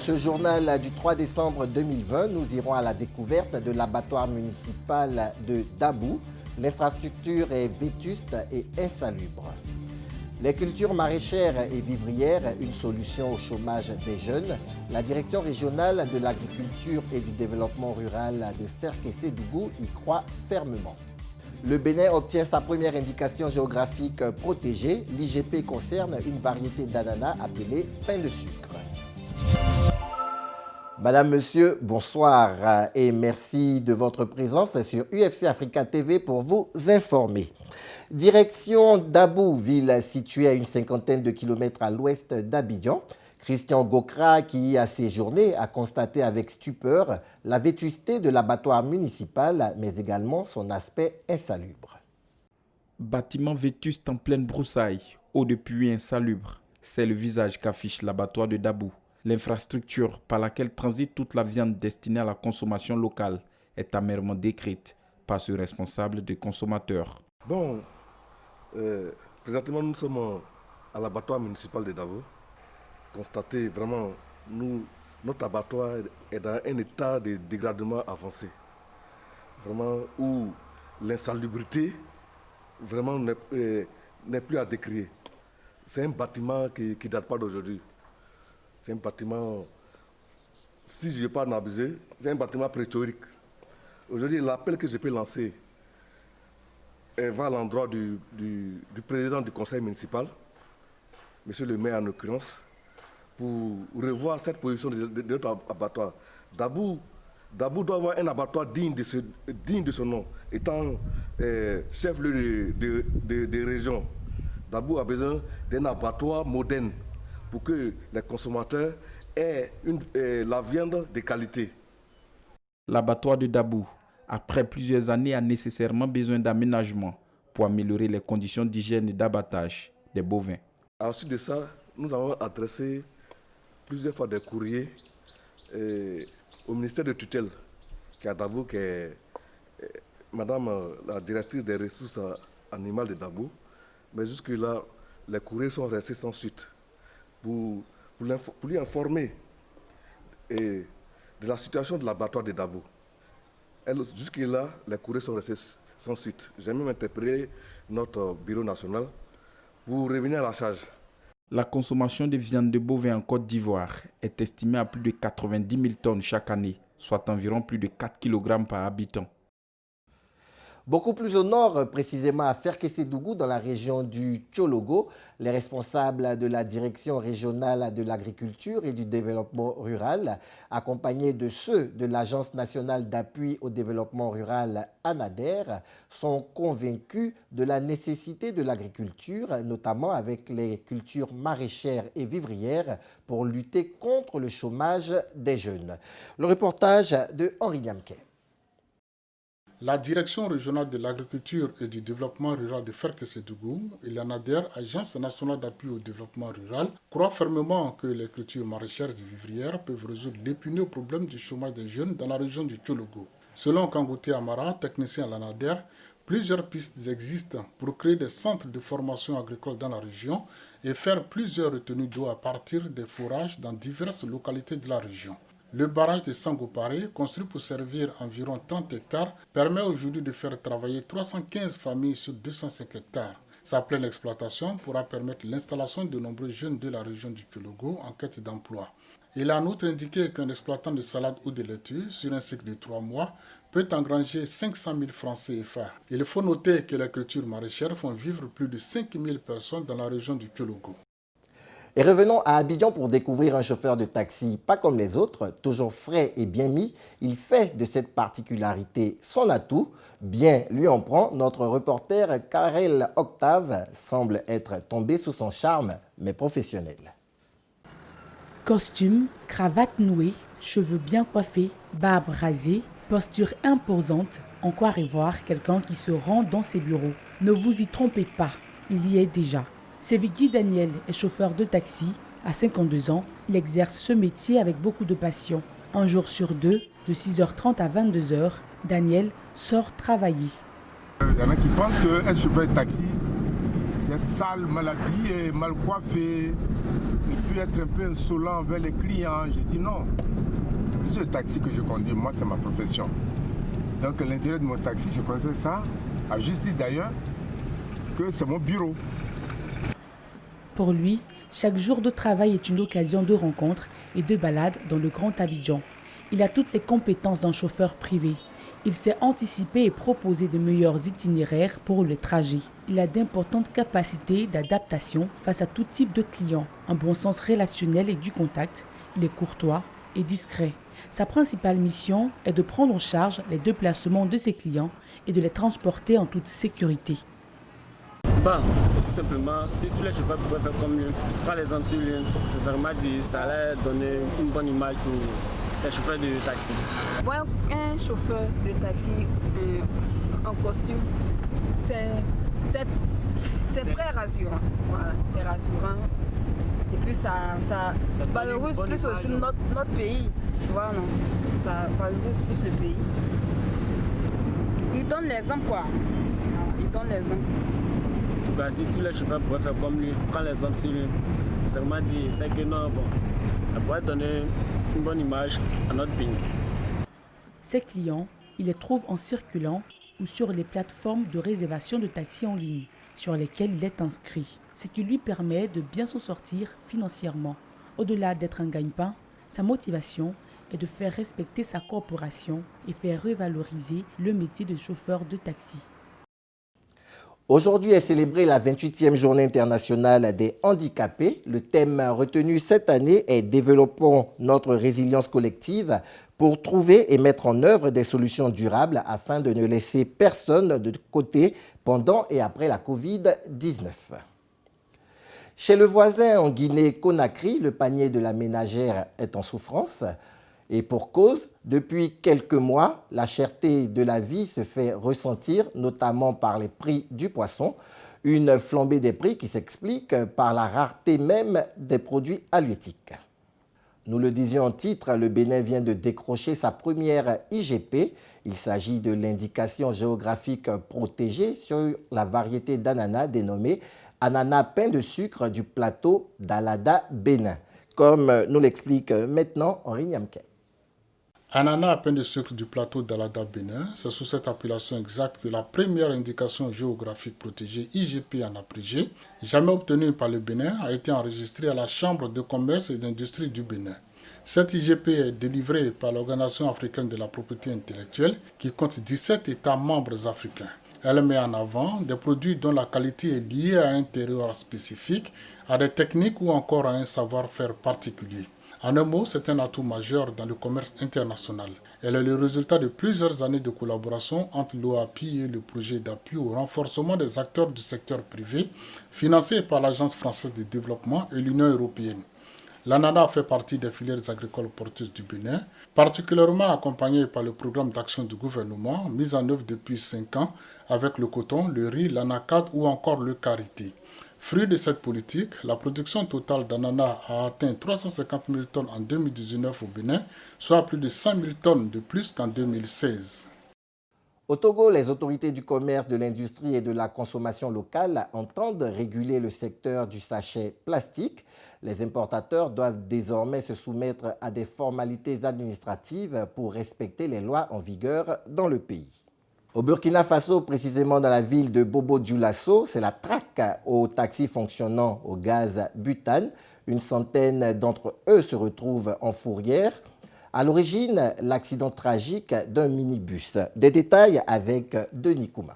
ce journal du 3 décembre 2020, nous irons à la découverte de l'abattoir municipal de Dabou. L'infrastructure est vétuste et insalubre. Les cultures maraîchères et vivrières, une solution au chômage des jeunes. La direction régionale de l'agriculture et du développement rural de Ferkessé-Dougou y croit fermement. Le Bénin obtient sa première indication géographique protégée. L'IGP concerne une variété d'ananas appelée pain de sucre. Madame, Monsieur, bonsoir et merci de votre présence sur UFC Africa TV pour vous informer. Direction Dabou, ville située à une cinquantaine de kilomètres à l'ouest d'Abidjan. Christian Gokra, qui y a séjourné, a constaté avec stupeur la vétusté de l'abattoir municipal, mais également son aspect insalubre. Bâtiment vétuste en pleine broussaille, eau de puits insalubre, c'est le visage qu'affiche l'abattoir de Dabou. L'infrastructure par laquelle transite toute la viande destinée à la consommation locale est amèrement décrite par ce responsable des consommateurs. Bon, présentement nous sommes à l'abattoir municipal de Dabou. Constatez vraiment, notre abattoir est dans un état de dégradement avancé. Vraiment où l'insalubrité vraiment n'est plus à décrire. C'est un bâtiment qui ne date pas d'aujourd'hui. C'est un bâtiment, si je ne vais pas en abuser, c'est un bâtiment préhistorique. Aujourd'hui, l'appel que je peux lancer va à l'endroit du président du conseil municipal, monsieur le maire en l'occurrence, pour revoir cette position de notre abattoir. Dabou doit avoir un abattoir digne de son nom, étant chef-lieu de région. Dabou a besoin d'un abattoir moderne pour que les consommateurs aient la viande de qualité. L'abattoir de Dabou, après plusieurs années, a nécessairement besoin d'aménagement pour améliorer les conditions d'hygiène et d'abattage des bovins. À la suite de ça, nous avons adressé plusieurs fois des courriers au ministère de tutelle qui est à Dabou, qui est madame la directrice des ressources animales de Dabou. Mais jusque-là, les courriers sont restés sans suite pour lui informer de la situation de l'abattoir de Dabou. Jusque-là, les courriers sont restés sans suite. J'ai même interpellé notre bureau national pour revenir à la charge. La consommation de viande de bovin en Côte d'Ivoire est estimée à plus de 90 000 tonnes chaque année, soit environ plus de 4 kg par habitant. Beaucoup plus au nord, précisément à Ferkessé-Dougou, dans la région du Tchologo, les responsables de la direction régionale de l'agriculture et du développement rural, accompagnés de ceux de l'Agence nationale d'appui au développement rural ANADER, sont convaincus de la nécessité de l'agriculture, notamment avec les cultures maraîchères et vivrières, pour lutter contre le chômage des jeunes. Le reportage de Henri Niamke. La Direction régionale de l'agriculture et du développement rural de Ferkessé-Dougou et l'ANADER, Agence nationale d'appui au développement rural, croient fermement que les cultures maraîchères et vivrières peuvent résoudre l'épineux problème du chômage des jeunes dans la région du Tchologo. Selon Kangouté Amara, technicien à l'ANADER, plusieurs pistes existent pour créer des centres de formation agricole dans la région et faire plusieurs retenues d'eau à partir des forages dans diverses localités de la région. Le barrage de Sangoparé, construit pour servir environ 30 hectares, permet aujourd'hui de faire travailler 315 familles sur 205 hectares. Sa pleine exploitation pourra permettre l'installation de nombreux jeunes de la région du Tchologo en quête d'emploi. Il a en outre indiqué qu'un exploitant de salade ou de laitue, sur un cycle de 3 mois, peut engranger 500 000 francs CFA. Il faut noter que les cultures maraîchères font vivre plus de 5 000 personnes dans la région du Tchologo. Et revenons à Abidjan pour découvrir un chauffeur de taxi pas comme les autres, toujours frais et bien mis. Il fait de cette particularité son atout. Bien lui en prend, notre reporter Karel Octave semble être tombé sous son charme, mais professionnel. Costume, cravate nouée, cheveux bien coiffés, barbe rasée, posture imposante, on croirait voir quelqu'un qui se rend dans ses bureaux. Ne vous y trompez pas, il y est déjà. Sevigui Daniel est chauffeur de taxi. À 52 ans, il exerce ce métier avec beaucoup de passion. Un jour sur deux, de 6h30 à 22h, Daniel sort travailler. Il y en a qui pensent qu'un chauffeur de taxi, c'est être sale, mal habillé, mal coiffé. il peut être un peu insolent envers les clients. Je dis non. C'est le taxi que je conduis, moi c'est ma profession. Donc l'intérêt de mon taxi, je connaissais ça, a juste dit d'ailleurs que c'est mon bureau. Pour lui, chaque jour de travail est une occasion de rencontre et de balade dans le Grand Abidjan. Il a toutes les compétences d'un chauffeur privé. Il sait anticiper et proposer de meilleurs itinéraires pour le trajet. Il a d'importantes capacités d'adaptation face à tout type de clients. Un bon sens relationnel et du contact. Il est courtois et discret. Sa principale mission est de prendre en charge les déplacements de ses clients et de les transporter en toute sécurité. Bon, tout simplement, si tous les chauffeurs pouvaient faire comme lui, par exemple sur lui, sincèrement dit, ça allait donner une bonne image pour les chauffeurs de taxi. Voir un chauffeur de taxi en costume, c'est très rassurant. Voilà, c'est rassurant. Et puis ça valorise plus aussi notre pays. Tu vois, non? Ça valorise plus le pays. Il donne l'exemple, quoi. Il donne l'exemple. En tout cas, si tous les chauffeurs pouvaient faire comme lui, prendre l'exemple sur lui, sincèrement dit, c'est que non, bon, ça pourrait donner une bonne image à notre pays. Ses clients, il les trouve en circulant ou sur les plateformes de réservation de taxis en ligne sur lesquelles il est inscrit, ce qui lui permet de bien s'en sortir financièrement. Au-delà d'être un gagne-pain, sa motivation est de faire respecter sa corporation et faire revaloriser le métier de chauffeur de taxi. Aujourd'hui est célébrée la 28e journée internationale des handicapés. Le thème retenu cette année est « Développons notre résilience collective » pour trouver et mettre en œuvre des solutions durables afin de ne laisser personne de côté pendant et après la Covid-19. Chez le voisin en Guinée-Conakry, le panier de la ménagère est en souffrance. Et pour cause, depuis quelques mois, la cherté de la vie se fait ressentir, notamment par les prix du poisson. Une flambée des prix qui s'explique par la rareté même des produits halieutiques. Nous le disions en titre, le Bénin vient de décrocher sa première IGP. Il s'agit de l'indication géographique protégée sur la variété d'ananas dénommée ananas pain de sucre du plateau d'Alada Bénin. Comme nous l'explique maintenant Henri Niamke. Ananas à pain de sucre du plateau d'Alada Bénin, c'est sous cette appellation exacte que la première indication géographique protégée IGP en abrégé, jamais obtenue par le Bénin, a été enregistrée à la Chambre de commerce et d'industrie du Bénin. Cette IGP est délivrée par l'Organisation africaine de la propriété intellectuelle qui compte 17 États membres africains. Elle met en avant des produits dont la qualité est liée à un terroir spécifique, à des techniques ou encore à un savoir-faire particulier. En un mot, c'est un atout majeur dans le commerce international. Elle est le résultat de plusieurs années de collaboration entre l'OAPI et le projet d'appui au renforcement des acteurs du secteur privé, financé par l'Agence française de développement et l'Union européenne. L'ananas fait partie des filières agricoles porteuses du Bénin, particulièrement accompagnées par le programme d'action du gouvernement, mis en œuvre depuis 5 ans, avec le coton, le riz, l'anacade ou encore le karité. Fruit de cette politique, la production totale d'ananas a atteint 350 000 tonnes en 2019 au Bénin, soit plus de 100 000 tonnes de plus qu'en 2016. Au Togo, les autorités du commerce, de l'industrie et de la consommation locale entendent réguler le secteur du sachet plastique. Les importateurs doivent désormais se soumettre à des formalités administratives pour respecter les lois en vigueur dans le pays. Au Burkina Faso, précisément dans la ville de Bobo-Dioulasso, c'est la traque aux taxis fonctionnant au gaz butane. Une centaine d'entre eux se retrouvent en fourrière. À l'origine, l'accident tragique d'un minibus. Des détails avec Denis Kouma.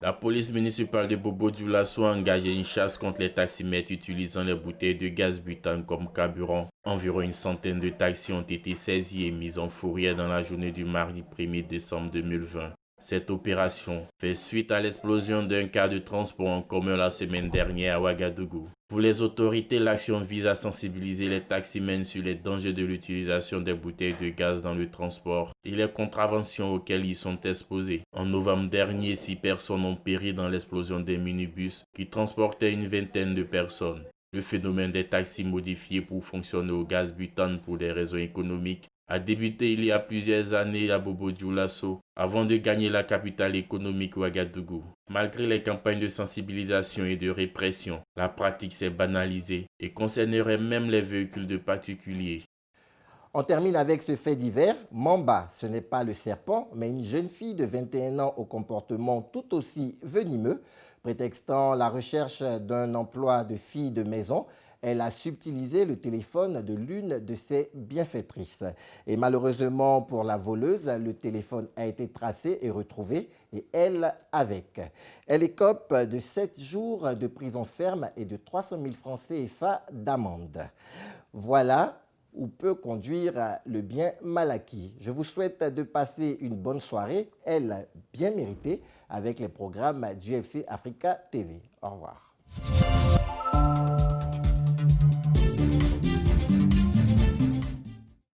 La police municipale de Bobo-Dioulasso a engagé une chasse contre les taximètres utilisant les bouteilles de gaz butane comme carburant. Environ une centaine de taxis ont été saisis et mis en fourrière dans la journée du mardi 1er décembre 2020. Cette opération fait suite à l'explosion d'un cas de transport en commun la semaine dernière à Ouagadougou. Pour les autorités, l'action vise à sensibiliser les taximens sur les dangers de l'utilisation des bouteilles de gaz dans le transport et les contraventions auxquelles ils sont exposés. En novembre dernier, 6 personnes ont péri dans l'explosion des minibus qui transportaient une vingtaine de personnes. Le phénomène des taxis modifiés pour fonctionner au gaz butane pour des raisons économiques a débuté il y a plusieurs années à Bobo-Dioulasso avant de gagner la capitale économique Ouagadougou. Malgré les campagnes de sensibilisation et de répression, la pratique s'est banalisée et concernerait même les véhicules de particuliers. On termine avec ce fait divers. Mamba, ce n'est pas le serpent, mais une jeune fille de 21 ans au comportement tout aussi venimeux. Prétextant la recherche d'un emploi de fille de maison, elle a subtilisé le téléphone de l'une de ses bienfaitrices. Et malheureusement pour la voleuse, le téléphone a été tracé et retrouvé, et elle avec. Elle écope de 7 jours de prison ferme et de 300 000 francs CFA d'amende. Voilà où peut conduire le bien mal acquis. Je vous souhaite de passer une bonne soirée, elle bien méritée, avec les programmes du FC Africa TV. Au revoir.